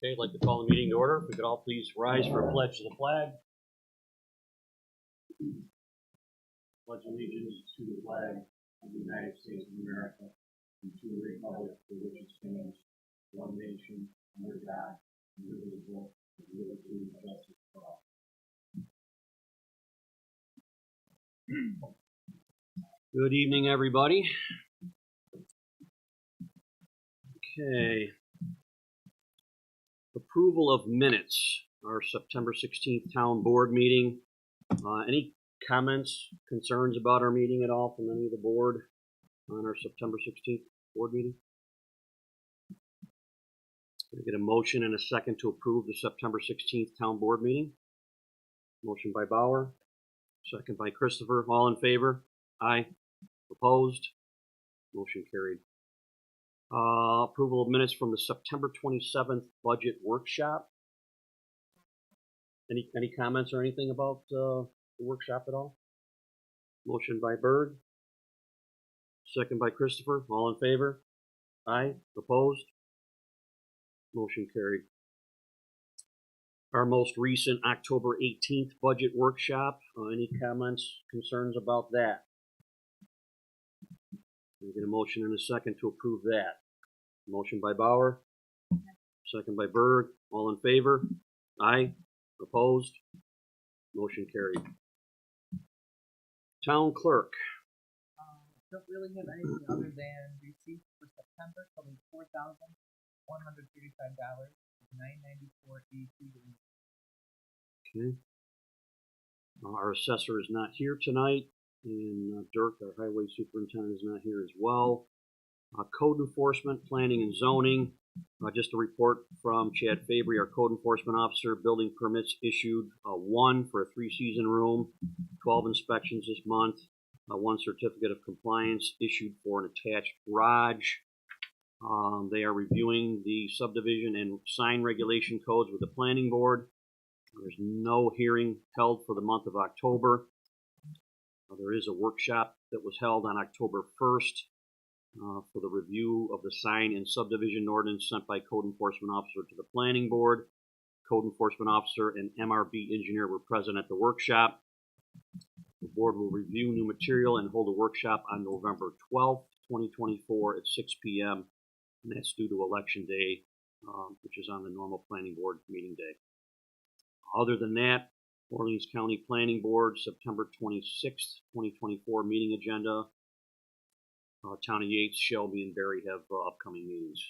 Okay, I'd like to call the meeting to order. If we could all please rise for a pledge to the flag. Pledge allegiance to the flag of the United States of America and to the republic for which it stands, one nation, under God, indivisible, with liberty and justice for all. Good evening, everybody. Okay. Approval of minutes, our September 16th town board meeting. Any comments, concerns about our meeting at all from any of the board on our September 16th board meeting? Can I get a motion and a second to approve the September 16th town board meeting? Motion by Bauer, second by Christopher. All in favor? Aye. Opposed? Motion carried. Approval of minutes from the September 27th budget workshop. Any comments or anything about the workshop at all? Motion by Bird, second by Christopher. All in favor? Aye. Opposed? Motion carried. Our most recent October 18th budget workshop. Any comments, concerns about that? Can I get a motion and a second to approve that? Motion by Bauer, second by Bird. All in favor? Aye. Opposed? Motion carried. Town clerk. Don't really have anything other than receipts for September totaling $4,135, $994.82. Okay. Our assessor is not here tonight, and Dirk, our highway superintendent, is not here as well. Code enforcement, planning and zoning. Just a report from Chad Fabry, our code enforcement officer. Building permits issued, 1 for a 3-season room, 12 inspections this month, 1 certificate of compliance issued for an attached garage. They are reviewing the subdivision and sign regulation codes with the planning board. There's no hearing held for the month of October. There is a workshop that was held on October 1st for the review of the sign and subdivision ordinance sent by code enforcement officer to the planning board. Code enforcement officer and MRB engineer were present at the workshop. The board will review new material and hold a workshop on November 12th, 2024 at 6 p.m. and that's due to election day, which is on the normal planning board meeting day. Other than that, Orleans County Planning Board, September 26th, 2024 meeting agenda. Town of Yates, Shelby, and Barry have upcoming meetings.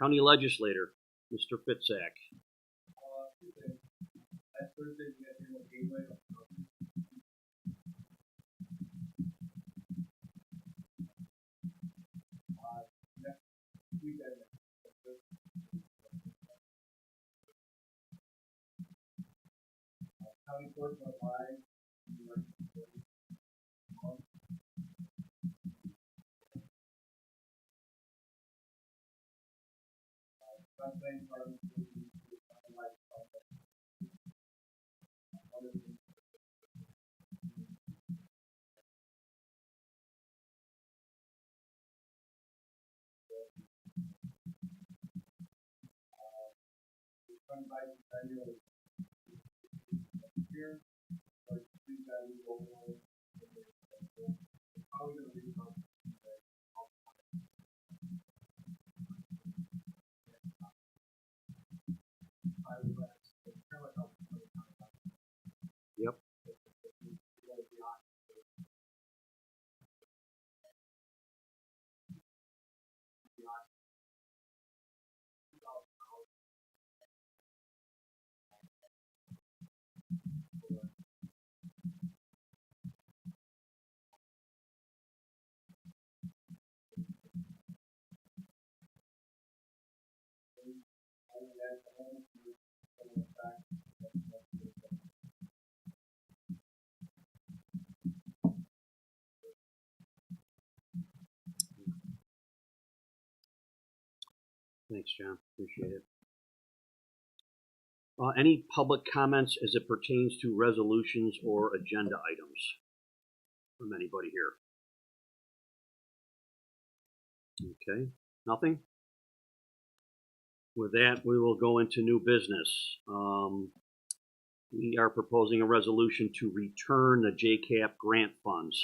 County Legislator, Mr. Fitzak. Last Thursday, we had here Gateway. Next week, county court went live. Here, Yep. home for some of the facts. Thanks, John. Appreciate it. Any public comments as it pertains to resolutions or agenda items from anybody here? Okay, nothing? With that, we will go into new business. We are proposing a resolution to return the JCAP grant funds.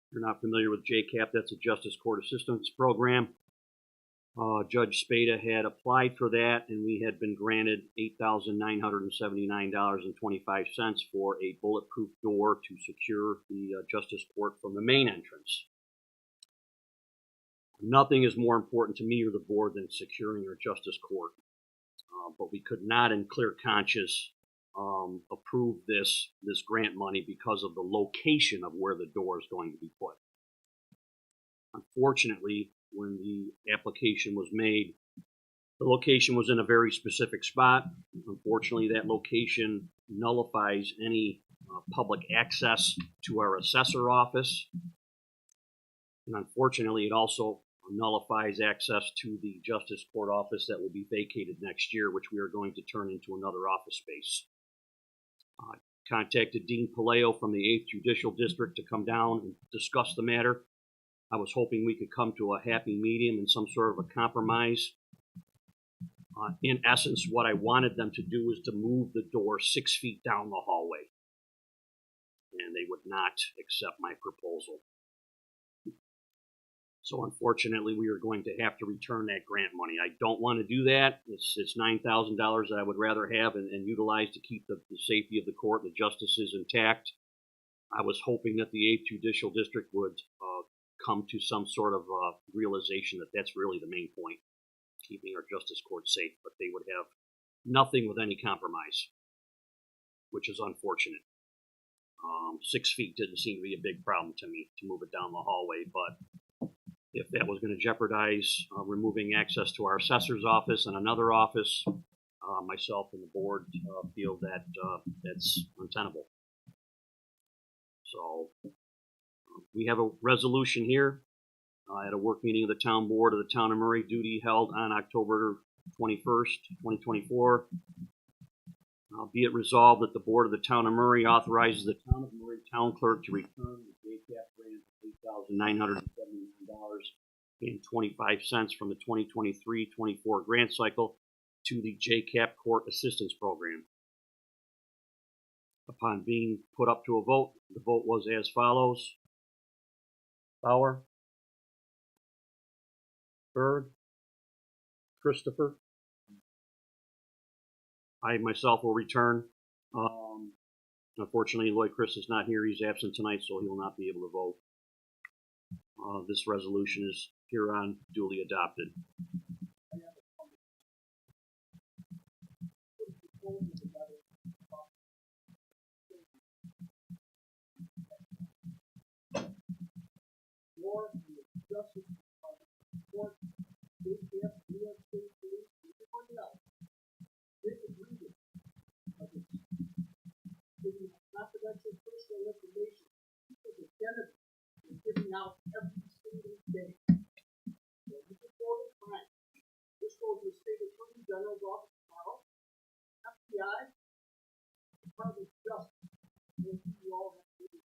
If you're not familiar with JCAP, that's a Justice Court Assistance Program. Judge Spada had applied for that, and we had been granted $8,979.25 for a bulletproof door to secure the Justice Court from the main entrance. Nothing is more important to me or the board than securing our Justice Court, but we could not, in clear conscience, approve this grant money because of the location of where the door is going to be put. Unfortunately, when the application was made, the location was in a very specific spot. Unfortunately, that location nullifies any public access to our assessor office. And unfortunately, it also nullifies access to the Justice Court office that will be vacated next year, which we are going to turn into another office space. Contacted Dean Palaio from the 8th Judicial District to come down and discuss the matter. I was hoping we could come to a happy medium and some sort of a compromise. In essence, what I wanted them to do was to move the door 6 feet down the hallway. And they would not accept my proposal. So unfortunately, we are going to have to return that grant money. I don't want to do that. It's $9,000 that I would rather have and utilize to keep the safety of the court, the justices intact. I was hoping that the 8th Judicial District would come to some sort of realization that that's really the main point, keeping our justice court safe, but they would have nothing with any compromise, which is unfortunate. 6 feet didn't seem to be a big problem to me to move it down the hallway, but if that was going to jeopardize removing access to our assessor's office and another office, myself and the board feel that that's untenable. So we have a resolution here at a work meeting of the town board of the town of Murray, duty held on October 21st, 2024. Be it resolved that the board of the town of Murray authorizes the town of Murray town clerk to return the JCAP grant of $8,979.25 from the 2023-24 grant cycle to the JCAP Court Assistance Program. Upon being put up to a vote, the vote was as follows. Bauer, Berg, Christopher. I myself will return. Unfortunately, Lloyd Chris is not here. He's absent tonight, so he will not be able to vote. This resolution is hereon duly adopted. Justice Court, JCF, New York State Police, and everybody else. They agreed with giving confidential personal information to the Senate and giving out every single day. So this is for the crime. This goes to the State Attorney General's office tomorrow, FBI, Department of Justice, and you all have to do.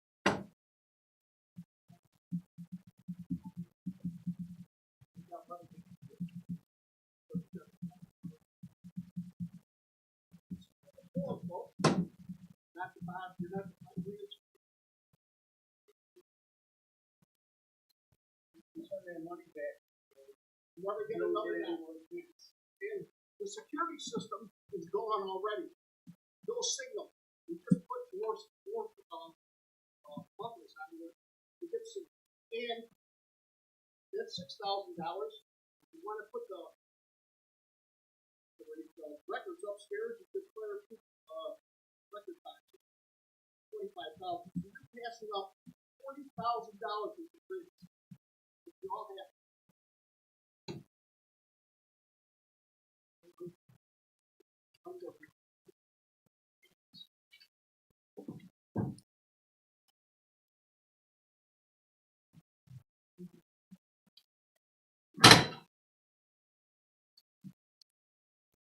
Not the Bob, you're not the money back. You never get another one. And the security system is gone already. No signal. We could put more buttons on there to get some. And that's $6,000. If you want to put the records upstairs, you could clear record boxes. $25,000. You're passing up $40,000 with the bridge. If you all have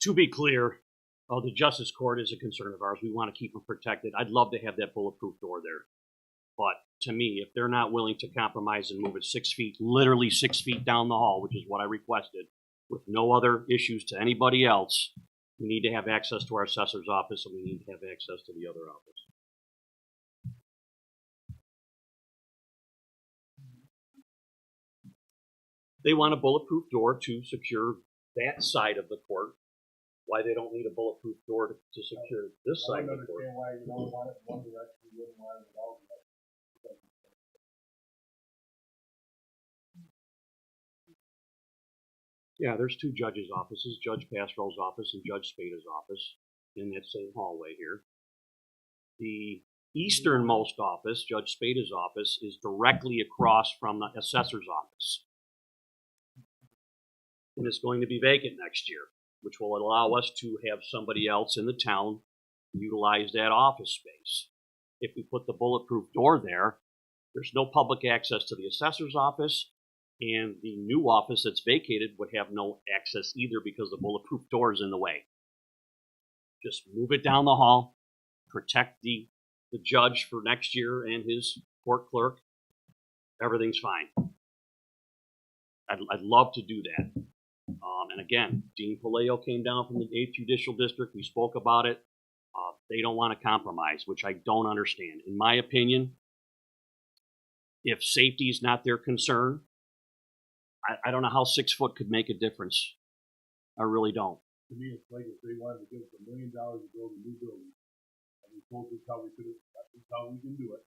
to be clear, the Justice Court is a concern of ours. We want to keep them protected. I'd love to have that bulletproof door there. But to me, if they're not willing to compromise and move it 6 feet, literally 6 feet down the hall, which is what I requested, with no other issues to anybody else, we need to have access to our assessor's office, and we need to have access to the other office. They want a bulletproof door to secure that side of the court. Why they don't need a bulletproof door to secure this side of the court? I don't understand why you don't want it in one direction, you wouldn't want it in all directions. Yeah, there's two judges' offices, Judge Pastrell's office and Judge Spada's office, in that same hallway here. The easternmost office, Judge Spada's office, is directly across from the assessor's office. And it's going to be vacant next year, which will allow us to have somebody else in the town utilize that office space. If we put the bulletproof door there, there's no public access to the assessor's office, and the new office that's vacated would have no access either because the bulletproof door is in the way. Just move it down the hall, protect the judge for next year and his court clerk. Everything's fine. I'd love to do that. And again, Dean Palaio came down from the 8th Judicial District. We spoke about it. They don't want to compromise, which I don't understand. In my opinion, if safety is not their concern, I don't know how 6 foot could make a difference. I really don't. To me, it's like if they wanted to give us $1 million to build a new building, and we told us how we could, this is how we can do it.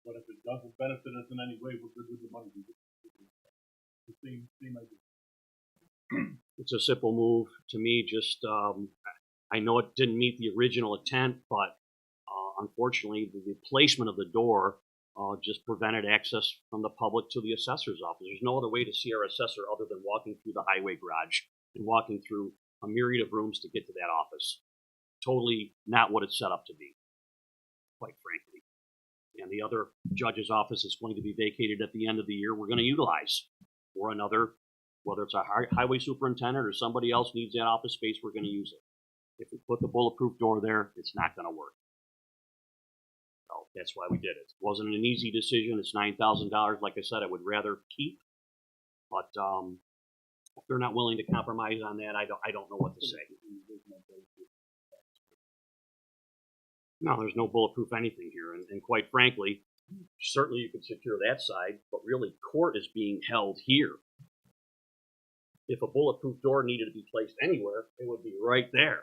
But if it doesn't benefit us in any way, we're good with the money. The same idea. It's a simple move to me. Just I know it didn't meet the original intent, but unfortunately, the placement of the door just prevented access from the public to the assessor's office. There's no other way to see our assessor other than walking through the highway garage and walking through a myriad of rooms to get to that office. Totally not what it's set up to be, quite frankly. And the other judge's office is going to be vacated at the end of the year. We're going to utilize for another, whether it's a highway superintendent or somebody else needs that office space, we're going to use it. If we put the bulletproof door there, it's not going to work. So that's why we did it. It wasn't an easy decision. It's $9,000. Like I said, I would rather keep, but if they're not willing to compromise on that, I don't know what to say. No, there's no bulletproof anything here, and quite frankly, certainly you could secure that side, but really court is being held here. If a bulletproof door needed to be placed anywhere, it would be right there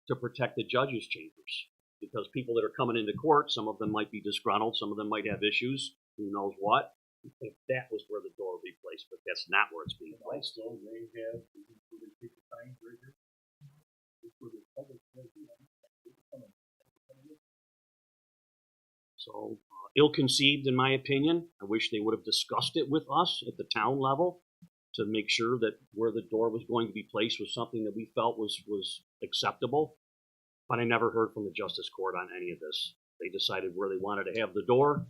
to protect the judges' chambers. Because people that are coming into court, some of them might be disgruntled, some of them might have issues, who knows what. If that was where the door would be placed, but that's not where it's being placed. Also, they have, where they take the signs right here. This is where the public says, So, ill-conceived in my opinion. I wish they would have discussed it with us at the town level to make sure that where the door was going to be placed was something that we felt was acceptable. But I never heard from the Justice Court on any of this. They decided where they wanted to have the door.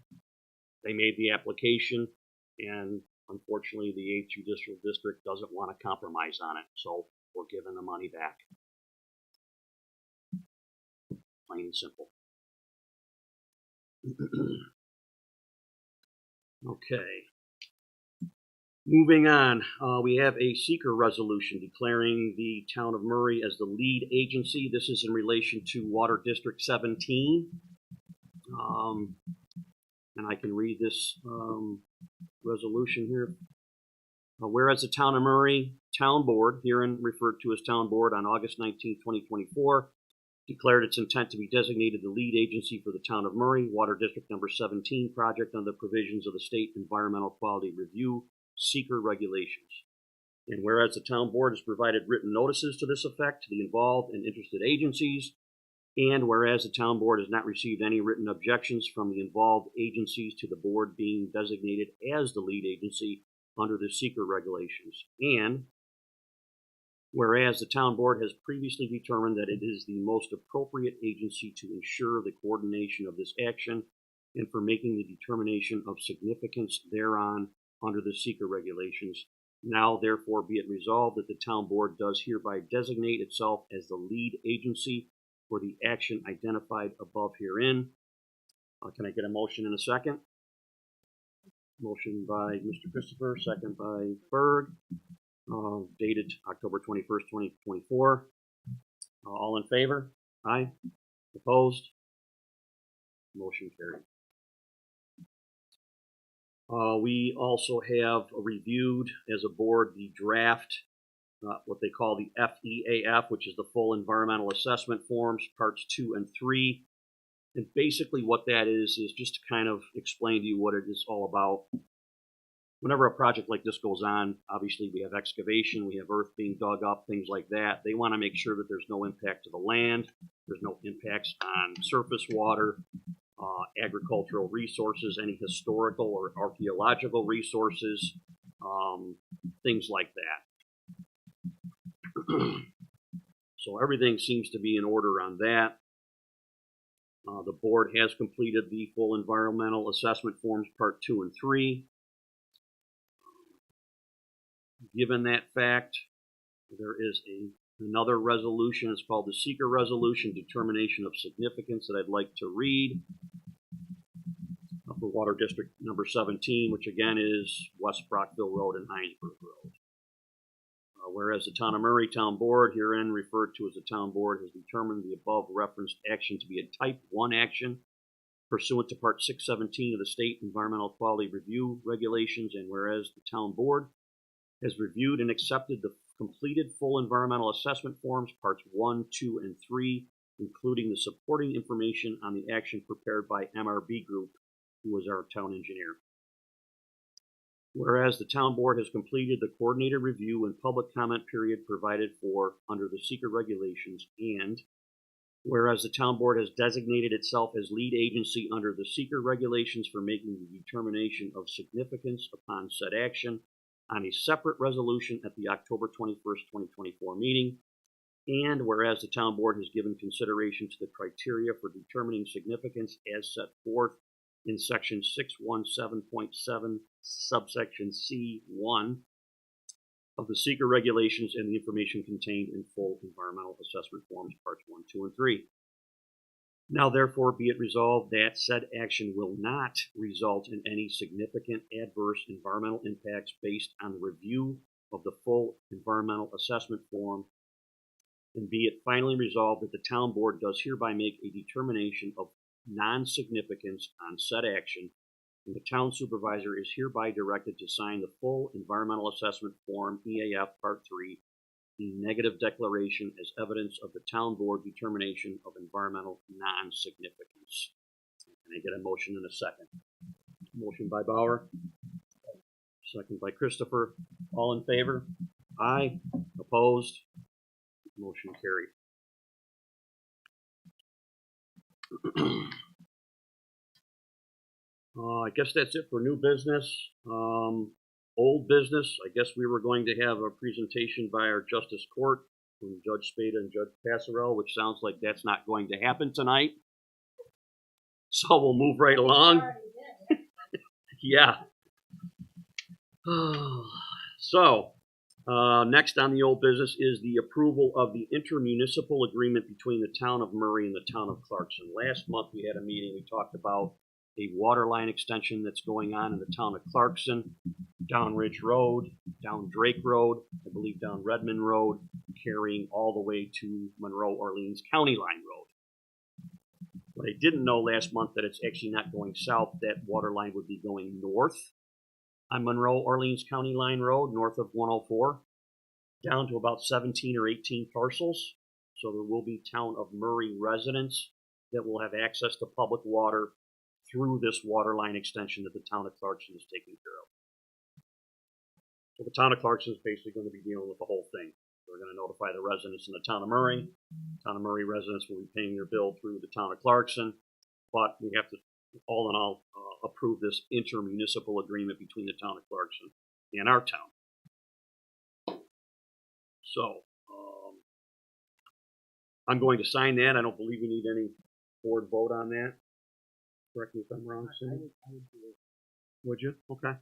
They made the application, and unfortunately the 8th Judicial District doesn't want to compromise on it, so we're giving the money back. Plain and simple. Okay. Moving on, we have a seeker resolution declaring the town of Murray as the lead agency. This is in relation to Water District 17. And I can read this resolution here. Whereas the town of Murray Town Board, herein referred to as Town Board, on August 19, 2024, declared its intent to be designated the lead agency for the town of Murray Water District number 17 project under the provisions of the State Environmental Quality Review seeker regulations. And whereas the town board has provided written notices to this effect to the involved and interested agencies, and whereas the town board has not received any written objections from the involved agencies to the board being designated as the lead agency under the seeker regulations, and whereas the town board has previously determined that it is the most appropriate agency to ensure the coordination of this action and for making the determination of significance thereon under the seeker regulations, Now, therefore, be it resolved that the town board does hereby designate itself as the lead agency for the action identified above herein. Can I get a motion in a second? Motion by Mr. Christopher, second by Berg, dated October 21st, 2024. All in favor? Aye. Opposed? Motion carried. We also have reviewed as a board the draft, what they call the FEAF, which is the Full Environmental Assessment Forms, Parts 2 and 3. And basically what that is just to kind of explain to you what it is all about. Whenever a project like this goes on, obviously we have excavation, we have earth being dug up, things like that. They want to make sure that there's no impact to the land, there's no impacts on surface water, agricultural resources, any historical or archaeological resources, things like that. So everything seems to be in order on that. The board has completed the full environmental assessment forms part 2 and 3. Given that fact, there is another resolution. It's called the Seeker Resolution, Determination of Significance, that I'd like to read. For Water District number 17, which again is West Brockville Road and Heinsberg Road. Whereas the Town of Murray Town Board, herein referred to as the Town Board, has determined the above referenced action to be a Type 1 action pursuant to Part 617 of the State Environmental Quality Review Regulations, and whereas the Town Board has reviewed and accepted the completed full environmental assessment forms, Parts 1, 2, and 3, including the supporting information on the action prepared by MRB Group, who was our town engineer. Whereas the town board has completed the coordinated review and public comment period provided for under the Seeker regulations, and whereas the town board has designated itself as lead agency under the Seeker regulations for making the determination of significance upon said action on a separate resolution at the October 21st, 2024 meeting, and whereas the town board has given consideration to the criteria for determining significance as set forth in section 617.7, subsection C1 of the Seeker regulations and the information contained in full environmental assessment forms, parts 1, 2, and 3. Now, therefore, be it resolved that said action will not result in any significant adverse environmental impacts based on the review of the full environmental assessment form, and be it finally resolved that the town board does hereby make a determination of non-significance on said action, and the town supervisor is hereby directed to sign the full environmental assessment form EAF Part 3, the negative declaration as evidence of the town board determination of environmental non-significance. Can I get a motion in a second? Motion by Bauer, second by Christopher. All in favor? Aye. Opposed? Motion carried. I guess that's it for new business. Old business, I guess we were going to have a presentation by our Justice Court from Judge Spada and Judge Passarell, which sounds like that's not going to happen tonight. So we'll move right along. Yeah. So, next on the old business is the approval of the intermunicipal agreement between the town of Murray and the town of Clarkson. Last month we had a meeting, we talked about a water line extension that's going on in the town of Clarkson, down Ridge Road, down Drake Road, I believe down Redmond Road, carrying all the way to Monroe Orleans County Line Road. What I didn't know last month that it's actually not going south, that water line would be going north on Monroe Orleans County Line Road, north of 104, down to about 17 or 18 parcels. So there will be town of Murray residents that will have access to public water through this water line extension that the town of Clarkson is taking care of. So the town of Clarkson is basically going to be dealing with the whole thing. We're going to notify the residents in the town of Murray. Town of Murray residents will be paying their bill through the town of Clarkson, but we have to, all in all, approve this intermunicipal agreement between the town of Clarkson and our town. So, I'm going to sign that. I don't believe we need any board vote on that. Correct me if I'm wrong, Cindy. I would do it. Would you? Okay.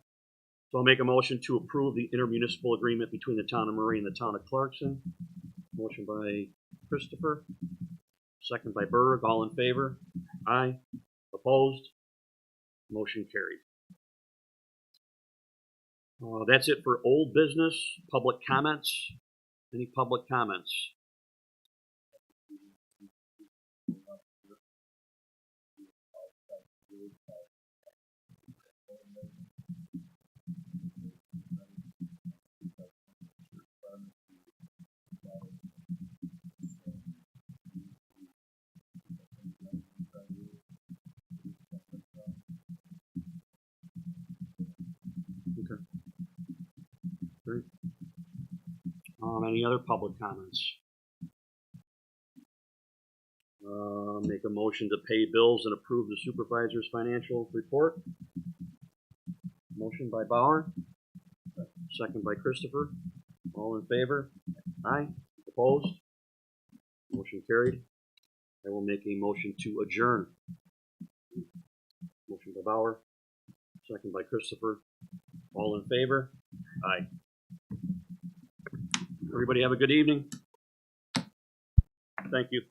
So I'll make a motion to approve the intermunicipal agreement between the town of Murray and the town of Clarkson. Motion by Christopher, second by Berg. All in favor? Aye. Opposed? Motion carried. That's it for old business. Public comments? Any public comments? Okay. Great. Any other public comments? Make a motion to pay bills and approve the supervisor's financial report. Motion by Bauer, second by Christopher. All in favor? Aye. Opposed? Motion carried. I will make a motion to adjourn. Motion by Bauer, second by Christopher. All in favor? Aye. Everybody have a good evening. Thank you.